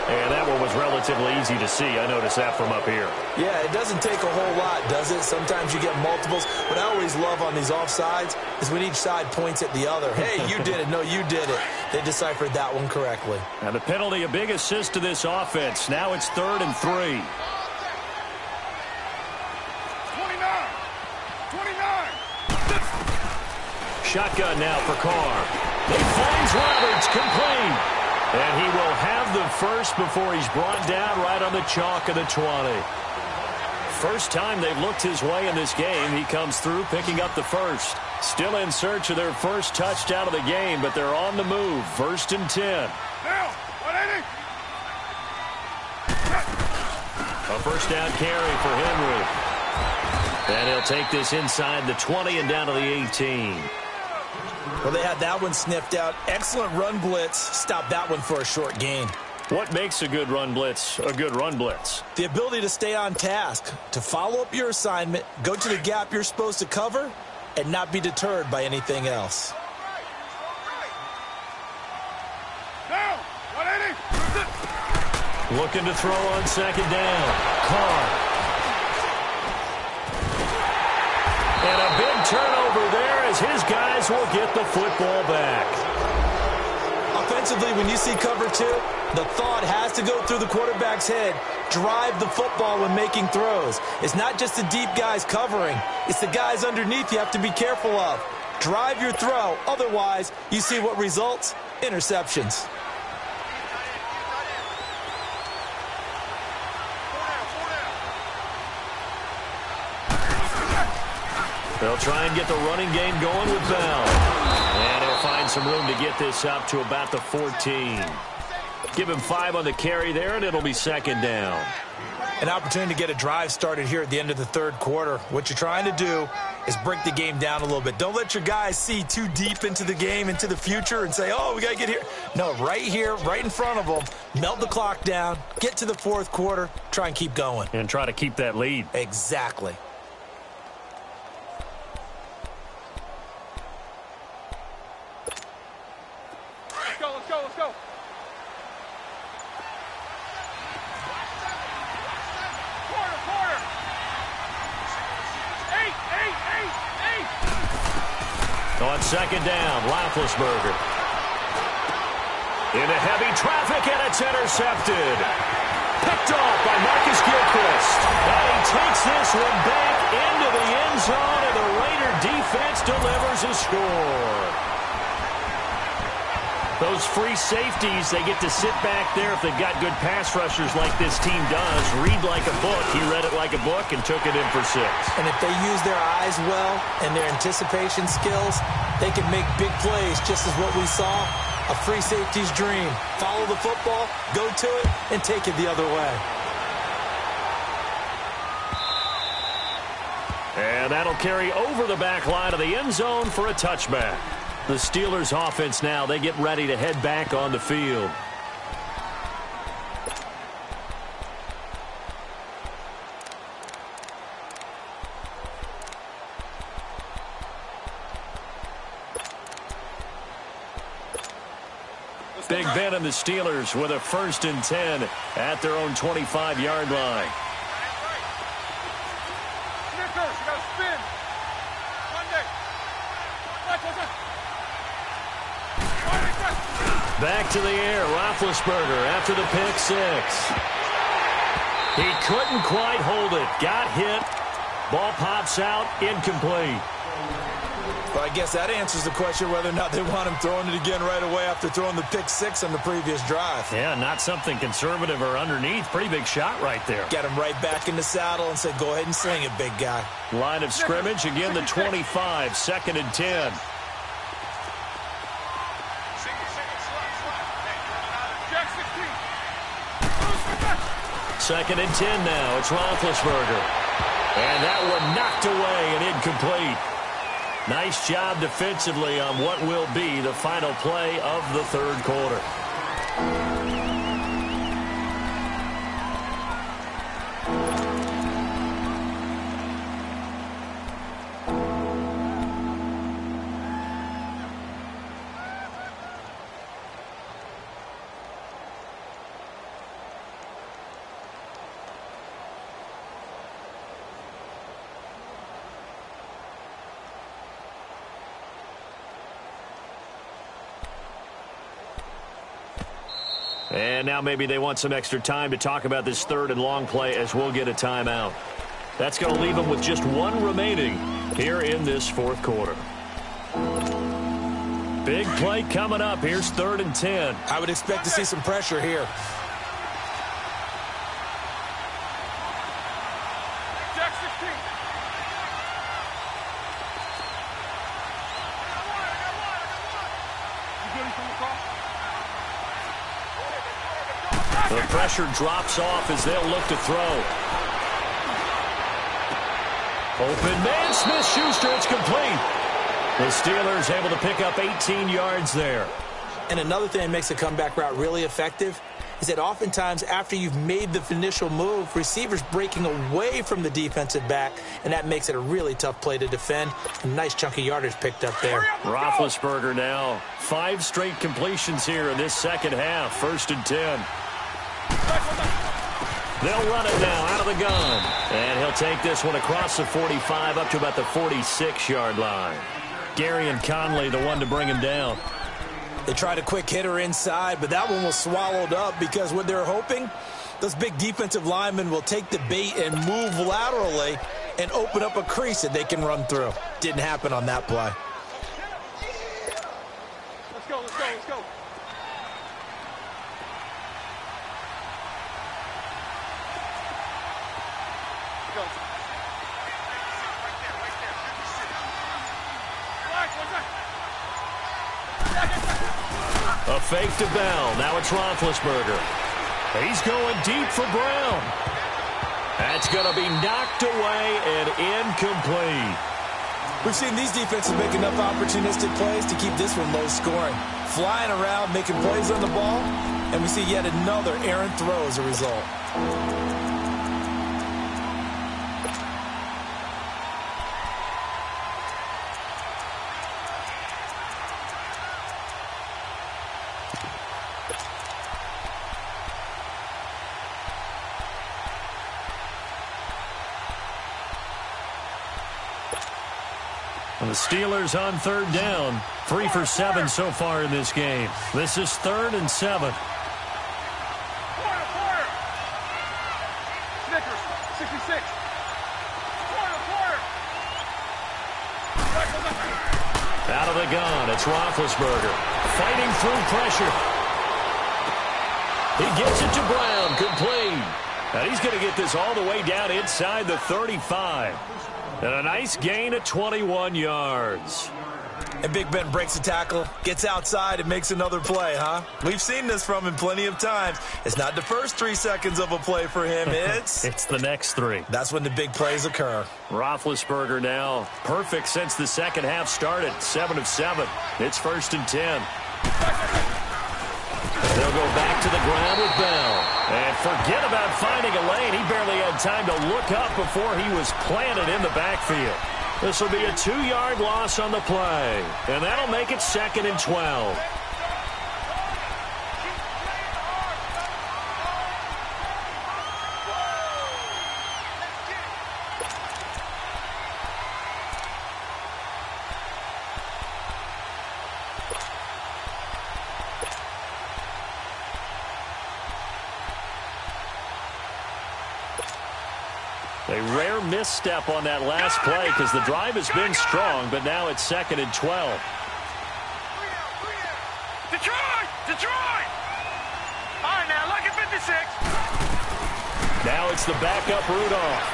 And that one was relatively easy to see. I noticed that from up here. Yeah, it doesn't take a whole lot, does it? Sometimes you get multiples. What I always love on these offsides is when each side points at the other. Hey, you did it. No, you did it. They deciphered that one correctly. And the penalty, a big assist to this offense. Now it's 3rd and 3. 29. Shotgun now for Carr. He finds Roberts, complete. And he will have the first before he's brought down right on the chalk of the 20. first time they've looked his way in this game. He comes through picking up the first. Still in search of their first touchdown of the game, but they're on the move. 1st and 10. Now, 180. A first down carry for Henry. And he'll take this inside the 20 and down to the 18. Well, they had that one sniffed out. Excellent run blitz. Stop that one for a short gain. What makes a good run blitz a good run blitz? The ability to stay on task, to follow up your assignment, go to the gap you're supposed to cover, and not be deterred by anything else. Now, 180. Looking to throw on 2nd down. Carr. And a big turnover there as his guys will get the football back. Offensively, when you see cover 2, the thought has to go through the quarterback's head. Drive the football when making throws. It's not just the deep guys covering. It's the guys underneath you have to be careful of. Drive your throw. Otherwise, you see what results? Interceptions. They'll try and get the running game going with Bell. And he'll find some room to get this up to about the 14. Give him 5 on the carry there, and it'll be 2nd down. An opportunity to get a drive started here at the end of the 3rd quarter. What you're trying to do is break the game down a little bit. Don't let your guys see too deep into the game, into the future, and say, oh, we got to get here. No, right here, right in front of them, melt the clock down, get to the 4th quarter, try and keep going. And try to keep that lead. Exactly. Let's go. Quarter. 8. On 2nd down, Roethlisberger. Into heavy traffic, and it's intercepted. Picked off by Marcus Gilchrist. And he takes this one back into the end zone, and the Raider defense delivers a score. Those free safeties, they get to sit back there if they've got good pass rushers like this team does. Read like a book. He read it like a book and took it in for 6. And if they use their eyes well and their anticipation skills, they can make big plays, just as what we saw. A free safety's dream. Follow the football, go to it, and take it the other way. And that'll carry over the back line of the end zone for a touchback. The Steelers offense now, they get ready to head back on the field. Big Ben and the Steelers with a 1st and 10 at their own 25-yard line. Snickers, you got to spin. Monday. Back to the air, Roethlisberger after the pick 6. He couldn't quite hold it. Got hit. Ball pops out, incomplete. Well, I guess that answers the question whether or not they want him throwing it again right away after throwing the pick 6 on the previous drive. Yeah, not something conservative or underneath. Pretty big shot right there. Get him right back in the saddle and say, go ahead and sling it, big guy. Line of scrimmage, again the 25, 2nd and 10. Second and 10 now. It's Roethlisberger. And that one knocked away and incomplete. Nice job defensively on what will be the final play of the 3rd quarter. And now maybe they want some extra time to talk about this 3rd and long play as we'll get a timeout. That's going to leave them with just 1 remaining here in this 4th quarter. Big play coming up. Here's 3rd and 10. I would expect to see some pressure here. The pressure drops off as they'll look to throw. Open man, Smith-Schuster, it's complete. The Steelers able to pick up 18 yards there. And another thing that makes a comeback route really effective is that oftentimes after you've made the initial move, receivers breaking away from the defensive back, and that makes it a really tough play to defend. A nice chunk of yardage picked up there. Roethlisberger now 5 straight completions here in this second half. 1st and 10. They'll run it now out of the gun. And he'll take this one across the 45 up to about the 46-yard line. Gary and Conley the one to bring him down. They tried a quick hitter inside, but that one was swallowed up because what they're hoping, those big defensive linemen will take the bait and move laterally and open up a crease that they can run through. Didn't happen on that play. Let's go, let's go, let's go. Go. A fake to Bell. Now it's Roethlisberger. He's going deep for Brown. That's going to be knocked away and incomplete. We've seen these defenses make enough opportunistic plays to keep this one low scoring. Flying around, making plays on the ball, and we see yet another errant throw as a result. The Steelers on 3rd down. 3 for 7 so far in this game. This is 3rd and 7. Quarter. Snickers, 66. Quarter. Out of the gun, it's Roethlisberger. Fighting through pressure. He gets it to Brown, complete. And he's going to get this all the way down inside the 35. And a nice gain of 21 yards. And Big Ben breaks a tackle, gets outside, and makes another play, huh? We've seen this from him plenty of times. It's not the first 3 seconds of a play for him. It's the next 3. That's when the big plays occur. Roethlisberger now perfect since the second half started. 7 of 7. It's 1st and 10. They'll go back to the ground with Bell. And forget about finding a lane. He barely had time to look up before he was planted in the backfield. This will be a 2-yard loss on the play. And that'll make it 2nd and 12. A rare misstep on that last play because the drive has been strong, but now it's 2nd and 12. Detroit! All right, now, look at 56. Now it's the backup Rudolph.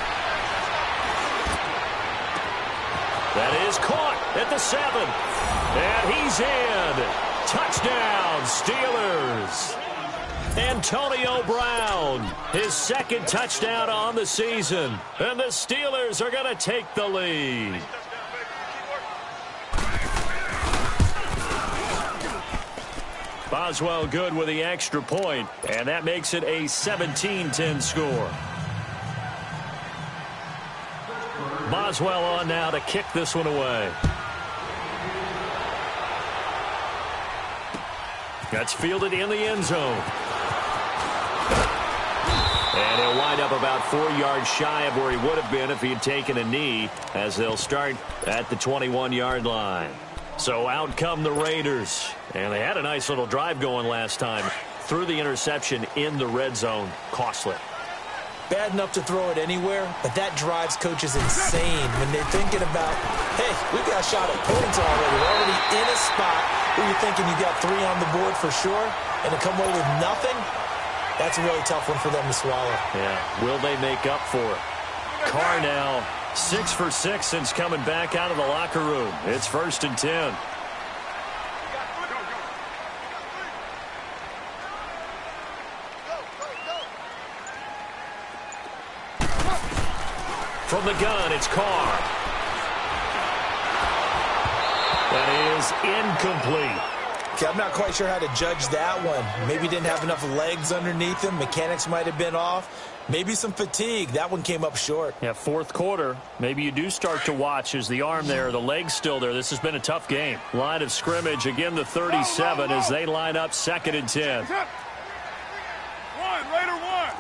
That is caught at the 7. And he's in. Touchdown, Steelers. Antonio Brown, his 2nd touchdown on the season. And the Steelers are going to take the lead. Boswell good with the extra point, and that makes it a 17-10 score. Boswell on now to kick this one away. That's fielded in the end zone. And he'll wind up about 4 yards shy of where he would have been if he had taken a knee, as they'll start at the 21-yard line. So out come the Raiders. And they had a nice little drive going last time. Threw the interception in the red zone. Costly. Bad enough to throw it anywhere, but that drives coaches insane when they're thinking about, hey, we've got a shot at points already. We're already in a spot where you're thinking you got 3 on the board for sure, and to come away with nothing, that's a really tough one for them to swallow. Yeah, will they make up for it? Carr now 6 for 6 since coming back out of the locker room. It's 1st and 10. From the gun, it's Carr. That is incomplete. Okay, I'm not quite sure how to judge that one. Maybe didn't have enough legs underneath him. Mechanics might have been off. Maybe some fatigue. That one came up short. Yeah, fourth quarter. Maybe you do start to watch as the arm there, the leg's still there. This has been a tough game. Line of scrimmage, again the 37 as they line up 2nd and 10. One, later one.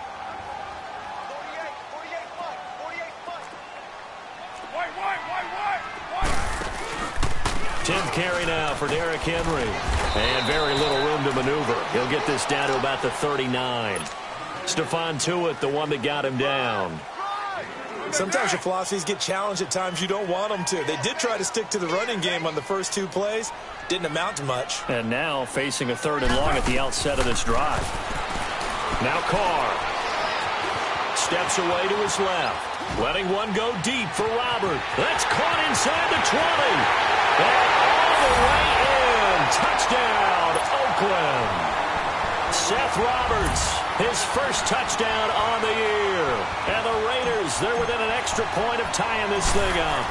10th carry now for Derrick Henry. And very little room to maneuver. He'll get this down to about the 39. Stephon Tuitt, the one that got him down. Sometimes your philosophies get challenged at times you don't want them to. They did try to stick to the running game on the first 2 plays. Didn't amount to much. And now facing a 3rd and long at the outset of this drive. Now Carr. Steps away to his left. Letting one go deep for Robert. That's caught inside the 20. And all the way in. Touchdown, Oakland. Seth Roberts, his first touchdown on the year. And the Raiders, they're within an extra point of tying this thing up.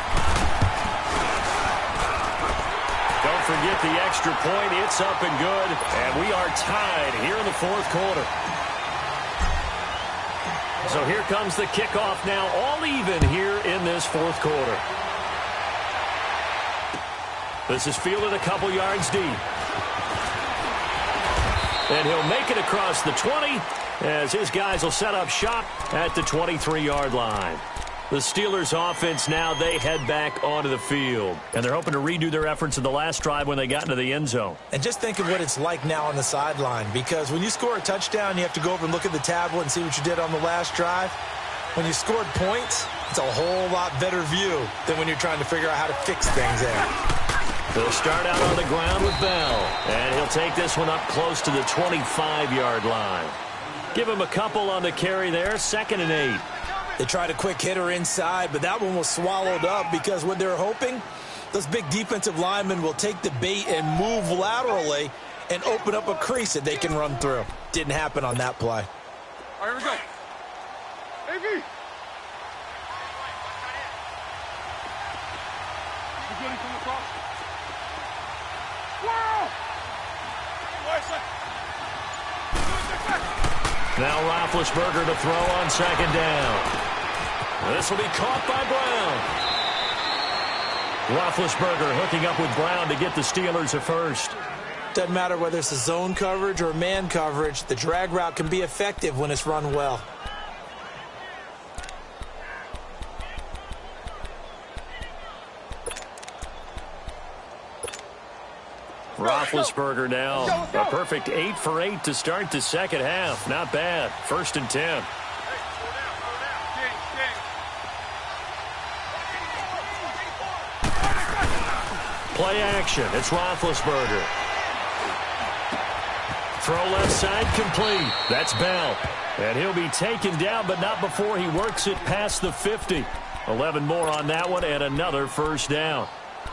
Don't forget the extra point. It's up and good. And we are tied here in the 4th quarter. So here comes the kickoff now, all even here in this 4th quarter. This is fielded a couple yards deep. And he'll make it across the 20 as his guys will set up shop at the 23-yard line. The Steelers offense now, they head back onto the field. And they're hoping to redo their efforts in the last drive when they got into the end zone. And just think of what it's like now on the sideline, because when you score a touchdown, you have to go over and look at the tablet and see what you did on the last drive. When you scored points, it's a whole lot better view than when you're trying to figure out how to fix things there. They'll start out on the ground with Bell. And he'll take this one up close to the 25-yard line. Give him a couple on the carry there, 2nd and 8. They tried a quick hitter inside, but that one was swallowed up because what they're hoping, those big defensive linemen will take the bait and move laterally and open up a crease that they can run through. Didn't happen on that play. All right, here we go. AV. You good? He coming across? Wow! Now Roethlisberger to throw on 2nd down. This will be caught by Brown. Roethlisberger hooking up with Brown to get the Steelers a first. Doesn't matter whether it's a zone coverage or man coverage, the drag route can be effective when it's run well. Roethlisberger now a perfect 8 for 8 to start the second half. Not bad. 1st and 10. Play action. It's Roethlisberger. Throw left side complete. That's Bell. And he'll be taken down, but not before he works it past the 50. 11 more on that one and another first down.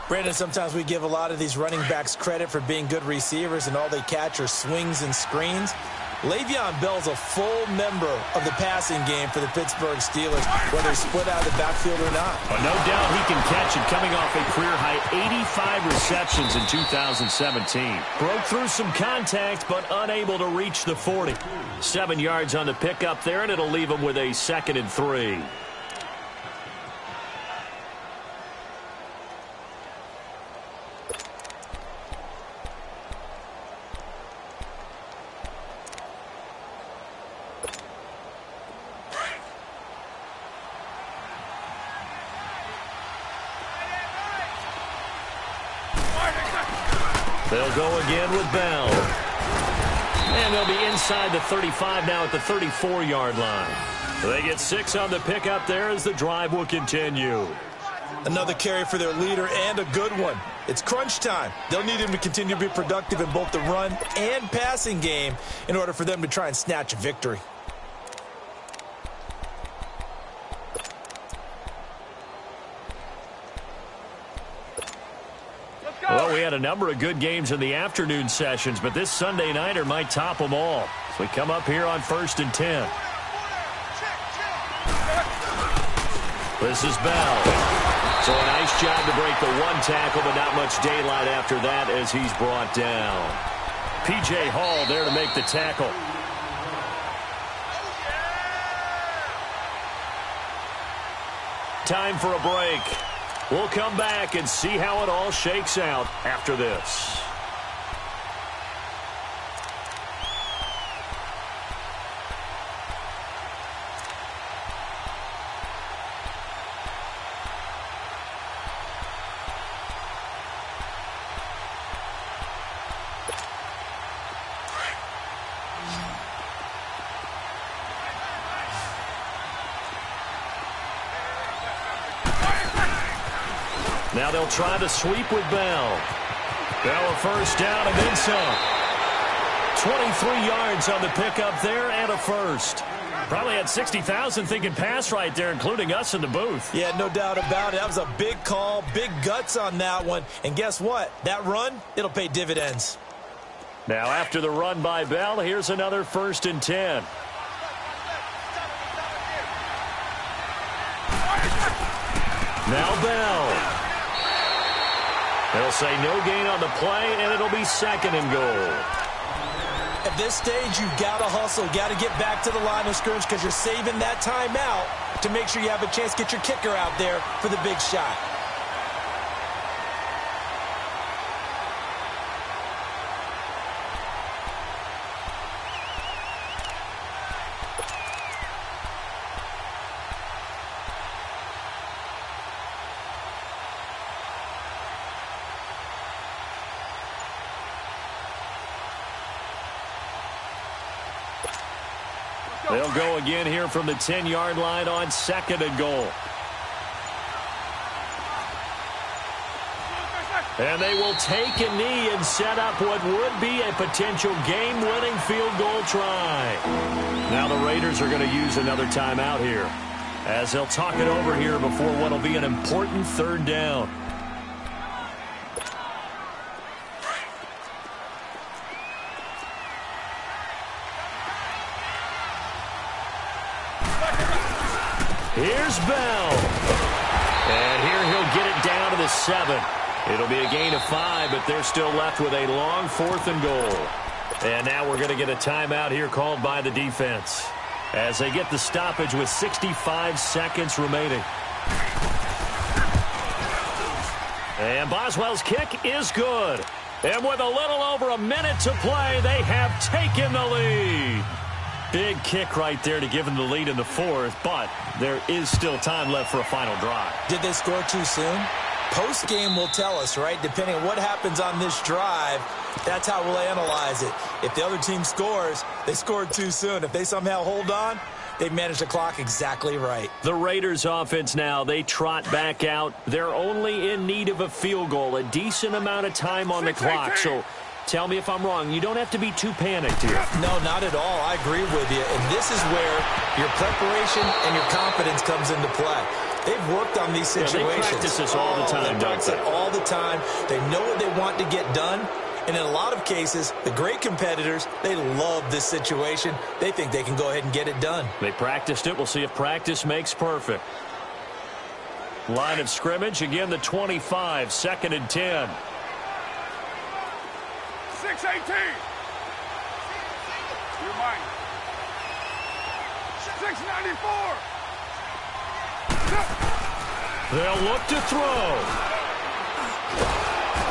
Brandon, sometimes we give a lot of these running backs credit for being good receivers and all they catch are swings and screens. Le'Veon Bell's a full member of the passing game for the Pittsburgh Steelers, whether he's split out of the backfield or not. Well, no doubt he can catch it, coming off a career-high 85 receptions in 2017. Broke through some contact, but unable to reach the 40. 7 yards on the pickup there, and it'll leave him with a 2nd and 3. They'll go again with Bell. And they'll be inside the 35 now at the 34-yard line. They get 6 on the pickup there as the drive will continue. Another carry for their leader and a good one. It's crunch time. They'll need him to continue to be productive in both the run and passing game in order for them to try and snatch a victory. Well, we had a number of good games in the afternoon sessions, but this Sunday nighter might top them all. So we come up here on 1st and 10. This is Bell. So a nice job to break the one tackle, but not much daylight after that as he's brought down. P.J. Hall there to make the tackle. Time for a break. We'll come back and see how it all shakes out after this. Now they'll try to sweep with Bell. Bell a first down and then some. 23 yards on the pickup there and a first. Probably had 60,000 thinking pass right there, including us in the booth. Yeah, no doubt about it. That was a big call, big guts on that one. And guess what? That run, it'll pay dividends. Now after the run by Bell, here's another 1st and 10. Now Bell. They'll say no gain on the play, and it'll be 2nd and goal. At this stage, you've got to hustle, got to get back to the line of scrimmage because you're saving that timeout to make sure you have a chance to get your kicker out there for the big shot. They'll go again here from the 10-yard line on 2nd and goal. And they will take a knee and set up what would be a potential game-winning field goal try. Now the Raiders are going to use another timeout here, as they'll talk it over here before what will be an important 3rd down. Here's Bell. And here he'll get it down to the 7. It'll be a gain of 5, but they're still left with a long 4th and goal. And now we're going to get a timeout here called by the defense as they get the stoppage with 65 seconds remaining. And Boswell's kick is good. And with a little over a minute to play, they have taken the lead. Big kick right there to give them the lead in the 4th, but there is still time left for a final drive. Did they score too soon? Post-game will tell us, right? Depending on what happens on this drive, that's how we'll analyze it. If the other team scores, they scored too soon. If they somehow hold on, they managed the clock exactly right. The Raiders offense now, they trot back out. They're only in need of a field goal, a decent amount of time on the clock. So tell me if I'm wrong. You don't have to be too panicked here. No, not at all. I agree with you. And this is where your preparation and your confidence comes into play. They've worked on these situations. Yeah, they practice this all the time, they practice it all the time. They know what they want to get done. And in a lot of cases, the great competitors, they love this situation. They think they can go ahead and get it done. They practiced it. We'll see if practice makes perfect. Line of scrimmage, again, the 25, 2nd and 10. 6-18. You're mine. 6-94. They'll look to throw.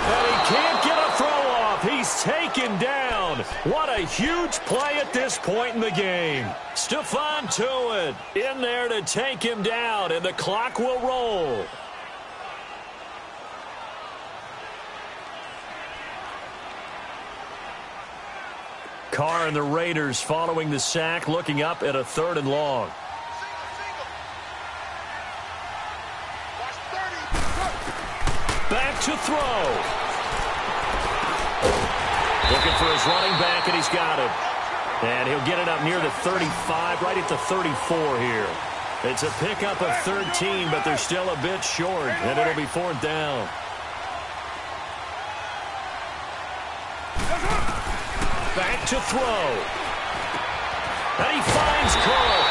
And he can't get a throw off. He's taken down. What a huge play at this point in the game. Stephon Tuitt in there to take him down, and the clock will roll. Carr and the Raiders following the sack, looking up at a 3rd and long. Back to throw. Looking for his running back, and he's got him. And he'll get it up near the 35, right at the 34 here. It's a pickup of 13, but they're still a bit short, and it'll be 4th down. Back to throw. And he finds Cook.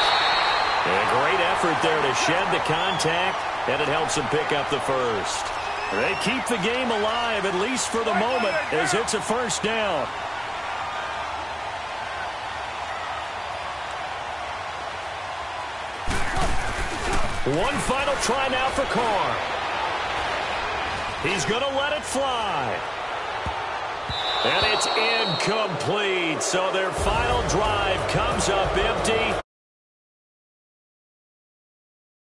A great effort there to shed the contact, and it helps them pick up the first. They keep the game alive, at least for the moment, as it's a first down. One final try now for Carr. He's going to let it fly. And it's incomplete. So their final drive comes up empty.